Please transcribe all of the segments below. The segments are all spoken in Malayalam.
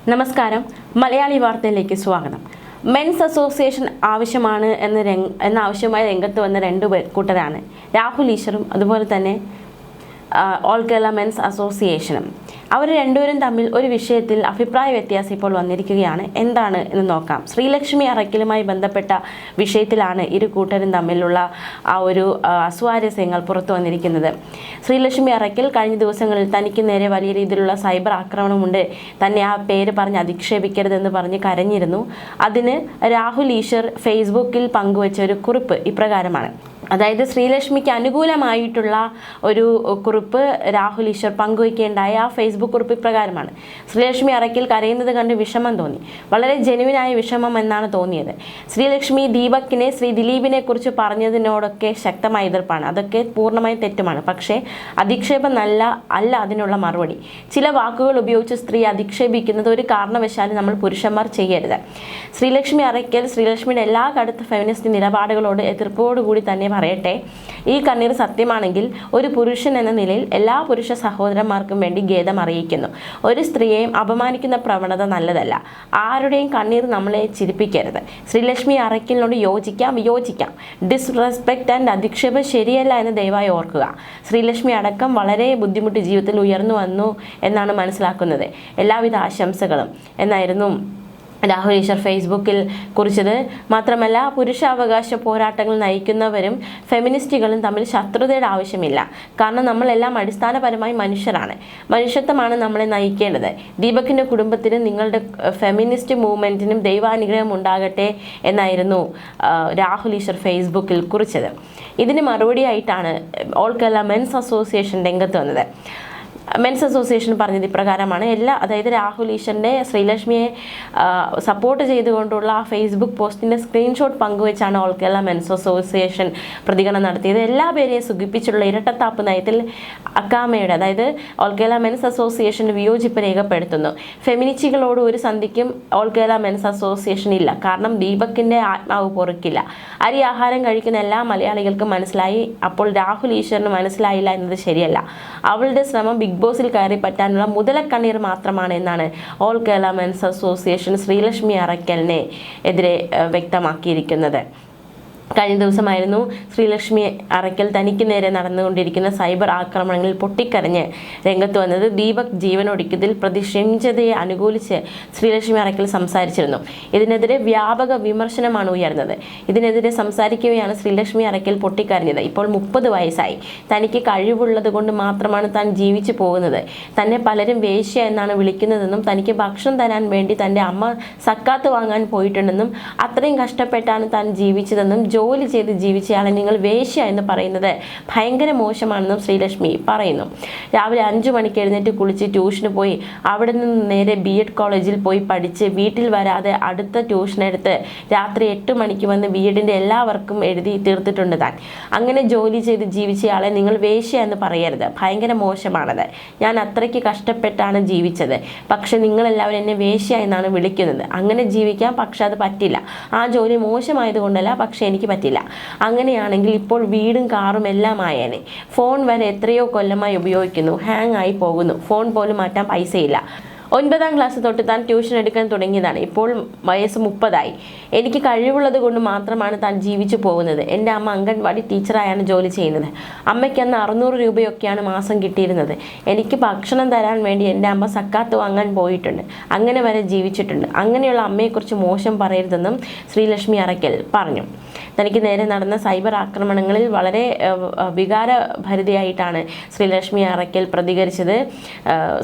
നമസ്കാരം. മലയാളി വാർത്തയിലേക്ക് സ്വാഗതം. മെൻസ് അസോസിയേഷൻ ആവശ്യമാണ് എന്ന ആവശ്യമായ രംഗത്ത് വന്ന രണ്ട് കൂട്ടരാണ് രാഹുൽ ഈശ്വറും അതുപോലെ തന്നെ ഓൾ കേരള മെൻസ് അസോസിയേഷനും. അവർ രണ്ടുപേരും തമ്മിൽ ഒരു വിഷയത്തിൽ അഭിപ്രായ വ്യത്യാസം ഇപ്പോൾ വന്നിരിക്കുകയാണ്. എന്താണ് എന്ന് നോക്കാം. ശ്രീലക്ഷ്മി അറയ്ക്കലുമായി ബന്ധപ്പെട്ട വിഷയത്തിലാണ് ഇരു കൂട്ടരും തമ്മിലുള്ള ആ ഒരു അസ്വാരസ്യങ്ങൾ പുറത്തു വന്നിരിക്കുന്നത്. ശ്രീലക്ഷ്മി അറയ്ക്കൽ കഴിഞ്ഞ ദിവസങ്ങളിൽ തനിക്ക് നേരെ വലിയ രീതിയിലുള്ള സൈബർ ആക്രമണമുണ്ട്, തന്നെ ആ പേര് പറഞ്ഞ് അധിക്ഷേപിക്കരുതെന്ന് പറഞ്ഞ് കരഞ്ഞിരുന്നു. അതിന് രാഹുൽ ഈശ്വർ ഫേസ്ബുക്കിൽ പങ്കുവച്ച ഒരു കുറിപ്പ് ഇപ്രകാരമാണ്. അതായത് ശ്രീലക്ഷ്മിക്ക് അനുകൂലമായിട്ടുള്ള ഒരു കുറിപ്പ് രാഹുൽ ഈശ്വർ പങ്കുവയ്ക്കേണ്ടായ ആ ഫേസ്ബുക്ക് കുറിപ്പ് ഇപ്രകാരമാണ്. ശ്രീലക്ഷ്മി അറയ്ക്കൽ കരയുന്നത് കണ്ട് വിഷമം തോന്നി, വളരെ ജെനുവിനായ വിഷമം എന്നാണ് തോന്നിയത്. ശ്രീലക്ഷ്മി ദീപക്കിനെ ശ്രീ ദിലീപിനെ കുറിച്ച് പറഞ്ഞതിനോടൊക്കെ ശക്തമായ എതിർപ്പാണ്. അതൊക്കെ പൂർണ്ണമായും തെറ്റുമാണ്. പക്ഷേ അധിക്ഷേപം അല്ല അതിനുള്ള മറുപടി. ചില വാക്കുകൾ ഉപയോഗിച്ച് സ്ത്രീ അധിക്ഷേപിക്കുന്നത് ഒരു കാരണവശാലും നമ്മൾ പുരുഷന്മാർ ചെയ്യരുത്. ശ്രീലക്ഷ്മി അറയ്ക്കൽ ശ്രീലക്ഷ്മിയുടെ എല്ലാ കടുത്ത ഫെമിനിസ്റ്റ് നിലപാടുകളോട് എതിർപ്പോടുകൂടി തന്നെ പറയട്ടെ. ഈ കണ്ണീർ സത്യമാണെങ്കിൽ ഒരു പുരുഷൻ എന്ന നിലയിൽ എല്ലാ പുരുഷ സഹോദരന്മാർക്കും വേണ്ടി ഖേദം അറിയിക്കുന്നു. ഒരു സ്ത്രീയെയും അപമാനിക്കുന്ന പ്രവണത നല്ലതല്ല. ആരുടെയും കണ്ണീർ നമ്മളെ ചിരിപ്പിക്കരുത്. ശ്രീലക്ഷ്മി അറയ്ക്കലിനോട് യോജിക്കാം. ഡിസ്റെസ്പെക്ട് ആൻഡ് അധിക്ഷേപം ശരിയല്ല എന്ന് ദയവായി ഓർക്കുക. ശ്രീലക്ഷ്മി അടക്കം വളരെ ബുദ്ധിമുട്ട് ജീവിതത്തിൽ ഉയർന്നു വന്നു എന്നാണ് മനസ്സിലാക്കുന്നത്. എല്ലാവിധ ആശംസകളും എന്നായിരുന്നു രാഹുൽ ഈശ്വർ ഫേസ്ബുക്കിൽ കുറിച്ചത്. മാത്രമല്ല, പുരുഷാവകാശ പോരാട്ടങ്ങൾ നയിക്കുന്നവരും ഫെമിനിസ്റ്റുകളും തമ്മിൽ ശത്രുതയുടെ ആവശ്യമില്ല. കാരണം നമ്മളെല്ലാം അടിസ്ഥാനപരമായി മനുഷ്യരാണ്. മനുഷ്യത്വമാണ് നമ്മളെ നയിക്കേണ്ടത്. ദീപകിൻ്റെ കുടുംബത്തിനും നിങ്ങളുടെ ഫെമിനിസ്റ്റ് മൂവ്മെൻറ്റിനും ദൈവാനുഗ്രഹം ഉണ്ടാകട്ടെ എന്നായിരുന്നു രാഹുൽ ഈശ്വർ ഫേസ്ബുക്കിൽ കുറിച്ചത്. ഇതിന് മറുപടിയായിട്ടാണ് ഓൾ കേരള മെൻസ് അസോസിയേഷൻ രംഗത്ത് വന്നത്. മെൻസ് അസോസിയേഷൻ പറഞ്ഞത് ഇപ്രകാരമാണ്. അതായത് രാഹുൽ ഈശ്വറിൻ്റെ ശ്രീലക്ഷ്മിയെ സപ്പോർട്ട് ചെയ്തുകൊണ്ടുള്ള ആ ഫേസ്ബുക്ക് പോസ്റ്റിൻ്റെ സ്ക്രീൻഷോട്ട് പങ്കുവെച്ചാണ് ഓൾ കേരള മെൻസ് അസോസിയേഷൻ പ്രതികരണം നടത്തിയത്. എല്ലാ പേരെയും സുഖിപ്പിച്ചുള്ള ഇരട്ടത്താപ്പ് നയത്തിൽ അക്കാമയുടെ അതായത് ഓൾ കേരള മെൻസ് അസോസിയേഷൻ വിയോജിപ്പ് രേഖപ്പെടുത്തുന്നു. ഫെമിനിസ്റ്റുകളോട് ഒരു സന്ധിക്കും ഓൾ കേരള മെൻസ് അസോസിയേഷൻ ഇല്ല. കാരണം ദീപകിൻ്റെ ആത്മാവ് പൊറുക്കില്ല. അരി ആഹാരം കഴിക്കുന്ന എല്ലാ മലയാളികൾക്കും മനസ്സിലായി. അപ്പോൾ രാഹുൽ ഈശ്വറിന് മനസ്സിലായില്ല എന്നത് ശരിയല്ല. അവളുടെ ശ്രമം ബിഗ് ബോസിൽ കയറി പറ്റാനുള്ള മുതലക്കണ്ണീർ മാത്രമാണ് എന്നാണ് all Kerala men's association Sreelakshmi അറയ്ക്കലിനെ എതിരെ വ്യക്തമാക്കിയിരിക്കുന്നത്. കഴിഞ്ഞ ദിവസമായിരുന്നു ശ്രീലക്ഷ്മി അറയ്ക്കൽ തനിക്ക് നേരെ നടന്നുകൊണ്ടിരിക്കുന്ന സൈബർ ആക്രമണങ്ങളിൽ പൊട്ടിക്കരഞ്ഞ് രംഗത്ത് വന്നത്. ദീപക് ജീവനൊടുക്കിയതിൽ പ്രതിഷേധിച്ചതയെ അനുകൂലിച്ച് ശ്രീലക്ഷ്മി അറയ്ക്കൽ സംസാരിച്ചിരുന്നു. ഇതിനെതിരെ വ്യാപക വിമർശനമാണ് ഉയർന്നത്. ഇതിനെതിരെ സംസാരിക്കുകയാണ് ശ്രീലക്ഷ്മി അറയ്ക്കൽ പൊട്ടിക്കരഞ്ഞത്. ഇപ്പോൾ 30 വയസ്സായി. തനിക്ക് കഴിവുള്ളത് കൊണ്ട് മാത്രമാണ് താൻ ജീവിച്ചു പോകുന്നത്. തന്നെ പലരും വേശ്യ എന്നാണ് വിളിക്കുന്നതെന്നും തനിക്ക് ഭക്ഷണം തരാൻ വേണ്ടി തൻ്റെ അമ്മ സക്കാത്ത് വാങ്ങാൻ പോയിട്ടുണ്ടെന്നും അത്രയും കഷ്ടപ്പെട്ടാണ് താൻ ജീവിച്ചതെന്നും ജോലി ചെയ്ത് ജീവിച്ചയാളെ നിങ്ങൾ വേശ്യ എന്ന് പറയുന്നത് ഭയങ്കര മോശമാണെന്നും ശ്രീലക്ഷ്മി പറയുന്നു. രാവിലെ 5 മണിക്ക് എഴുന്നേറ്റ് കുളിച്ച് ട്യൂഷന് പോയി അവിടെ നിന്ന് നേരെ BEd കോളേജിൽ പോയി പഠിച്ച് വീട്ടിൽ വരാതെ അടുത്ത ട്യൂഷൻ എടുത്ത് രാത്രി 8 മണിക്ക് വന്ന് BEdൻ്റെ എല്ലാ വർക്കും എഴുതി തീർത്തിട്ടുണ്ട് താൻ. അങ്ങനെ ജോലി ചെയ്ത് ജീവിച്ചയാളെ നിങ്ങൾ വേശ്യ എന്ന് പറയരുത്. ഭയങ്കര മോശമാണത്. ഞാൻ അത്രയ്ക്ക് കഷ്ടപ്പെട്ടാണ് ജീവിച്ചത്. പക്ഷെ നിങ്ങളെല്ലാവരും എന്നെ വേശ്യ എന്നാണ് വിളിക്കുന്നത്. അങ്ങനെ ജീവിക്കാൻ പക്ഷെ അത് പറ്റില്ല. ആ ജോലി മോശമായതുകൊണ്ടല്ല, പക്ഷെ എനിക്ക് പറ്റില്ല. അങ്ങനെയാണെങ്കിൽ ഇപ്പോൾ വീടും കാറും എല്ലാം ആയേനെ. ഫോൺ വരെ എത്രയോ കൊല്ലമായി ഉപയോഗിക്കുന്നു. ഹാങ് ആയി പോകുന്നു. ഫോൺ പോലും മാറ്റാൻ പൈസയില്ല. 9ാം ക്ലാസ് തൊട്ട് താൻ ട്യൂഷൻ എടുക്കാൻ തുടങ്ങിയതാണ്. ഇപ്പോൾ വയസ്സ് 30ആയി. എനിക്ക് കഴിവുള്ളത് കൊണ്ട് മാത്രമാണ് താൻ ജീവിച്ചു പോകുന്നത്. എൻ്റെ അമ്മ അംഗൻവാടി ടീച്ചറായാണ് ജോലി ചെയ്യുന്നത്. അമ്മയ്ക്ക് അന്ന് 600 രൂപയൊക്കെയാണ് മാസം കിട്ടിയിരുന്നത്. എനിക്ക് ഭക്ഷണം തരാൻ വേണ്ടി എൻ്റെ അമ്മ സക്കാത്ത് വാങ്ങാൻ പോയിട്ടുണ്ട്. അങ്ങനെ വരെ ജീവിച്ചിട്ടുണ്ട്. അങ്ങനെയുള്ള അമ്മയെക്കുറിച്ച് മോശം പറയരുതെന്നും ശ്രീലക്ഷ്മി അറയ്ക്കൽ പറഞ്ഞു. തനിക്ക് നേരെ നടന്ന സൈബർ ആക്രമണങ്ങളിൽ വളരെ വികാരഭരിതയായിട്ടാണ് ശ്രീലക്ഷ്മി അറയ്ക്കൽ പ്രതികരിച്ചത്.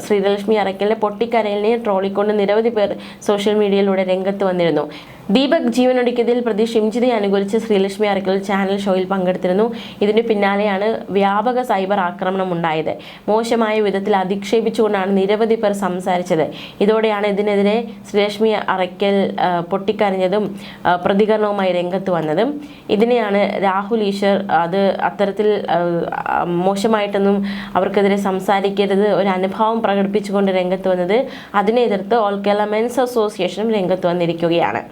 ശ്രീലക്ഷ്മി അറയ്ക്കലിനെ പൊട്ടിക്കരലിനെ ട്രോളിക്കൊണ്ട് നിരവധി പേർ സോഷ്യൽ മീഡിയയിലൂടെ രംഗത്ത് വന്നിരുന്നു. ദീപക് ജീവനൊടുക്കിയതിൽ പ്രതി ഷിംജിതയെ അനുകൂലിച്ച് ശ്രീലക്ഷ്മി അറയ്ക്കൽ ചാനൽ ഷോയിൽ പങ്കെടുത്തിരുന്നു. ഇതിന് പിന്നാലെയാണ് വ്യാപക സൈബർ ആക്രമണം ഉണ്ടായത്. മോശമായ വിധത്തിൽ അധിക്ഷേപിച്ചുകൊണ്ടാണ് നിരവധി പേർ സംസാരിച്ചത്. ഇതോടെയാണ് ഇതിനെതിരെ ശ്രീലക്ഷ്മി അറയ്ക്കൽ പൊട്ടിക്കരഞ്ഞതും പ്രതികരണവുമായി രംഗത്ത് വന്നതും. ഇതിനെയാണ് രാഹുൽ ഈശ്വർ അത്തരത്തിൽ മോശമായിട്ടൊന്നും അവർക്കെതിരെ സംസാരിക്കരുത്, ഒരു അനുഭവം പ്രകടിപ്പിച്ചുകൊണ്ട് രംഗത്ത് വന്നത്. അതിനെ എതിർത്ത് ഓൾ കേരള മെൻസ് അസോസിയേഷനും രംഗത്ത് വന്നിരിക്കുകയാണ്.